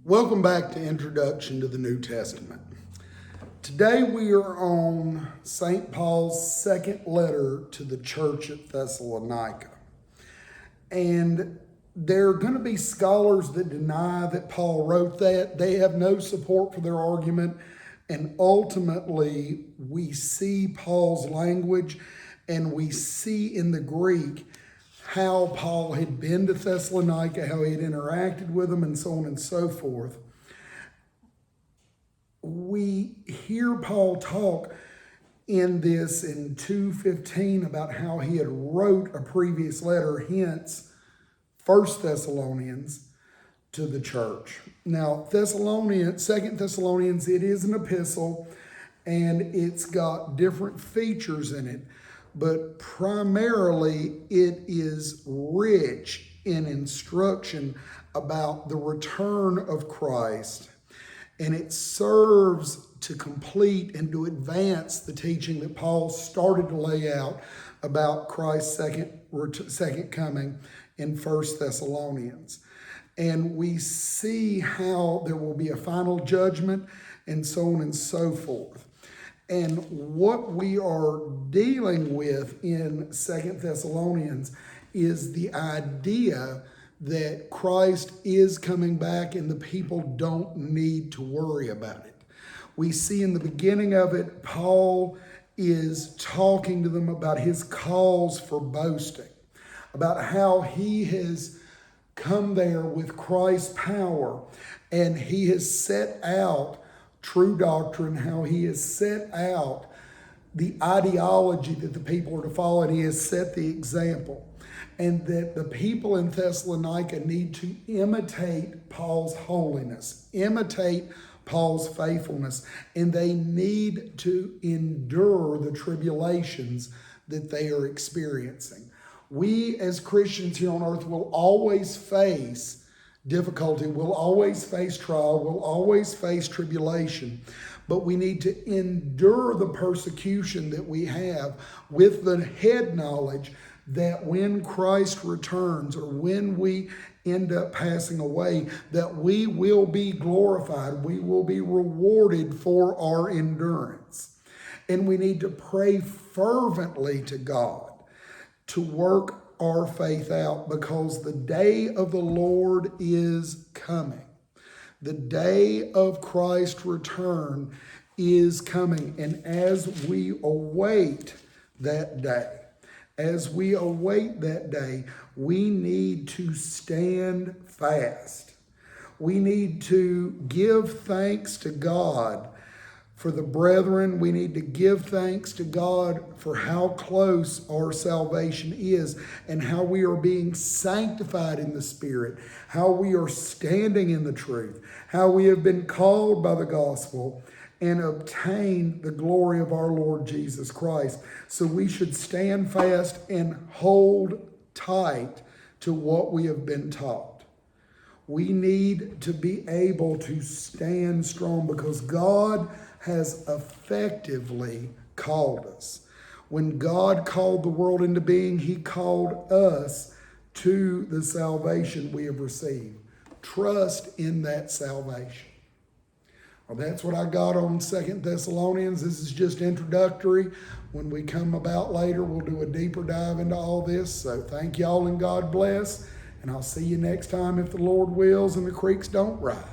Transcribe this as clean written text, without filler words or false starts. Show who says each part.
Speaker 1: Welcome back to Introduction to the New Testament. Today we are on St. Paul's second letter to the church at Thessalonica. And there are going to be scholars that deny that Paul wrote that. They have no support for their argument. And ultimately, we see Paul's language and we see in the Greek how Paul had been to Thessalonica, how he had interacted with them, and so on and so forth. We hear Paul talk in 2:15 about how he had wrote a previous letter, hence 1 Thessalonians, to the church. Now, 2 Thessalonians, it is an epistle, and it's got different features in it. But primarily, it is rich in instruction about the return of Christ. And it serves to complete and to advance the teaching that Paul started to lay out about Christ's second coming in 1 Thessalonians. And we see how there will be a final judgment and so on and so forth. And what we are dealing with in 2 Thessalonians is the idea that Christ is coming back and the people don't need to worry about it. We see in the beginning of it, Paul is talking to them about his cause for boasting, about how he has come there with Christ's power and he has set out true doctrine, how he has set out the ideology that the people are to follow, and he has set the example. And that the people in Thessalonica need to imitate Paul's holiness, imitate Paul's faithfulness, and they need to endure the tribulations that they are experiencing. We as Christians here on earth will always face difficulty, we'll always face trial, we'll always face tribulation, but we need to endure the persecution that we have with the head knowledge that when Christ returns or when we end up passing away, that we will be glorified, we will be rewarded for our endurance. And we need to pray fervently to God to work our faith out, because the day of the Lord is coming. The day of Christ's return is coming. And as we await that day, we need to stand fast. We need to give thanks to God for the brethren. We need to give thanks to God for how close our salvation is and how we are being sanctified in the Spirit, how we are standing in the truth, how we have been called by the gospel and obtain the glory of our Lord Jesus Christ. So we should stand fast and hold tight to what we have been taught. We need to be able to stand strong because God has effectively called us. When God called the world into being, he called us to the salvation we have received. Trust in that salvation. Well, that's what I got on 2 Thessalonians. This is just introductory. When we come about later, we'll do a deeper dive into all this. So thank y'all and God bless. And I'll see you next time if the Lord wills and the creeks don't rise.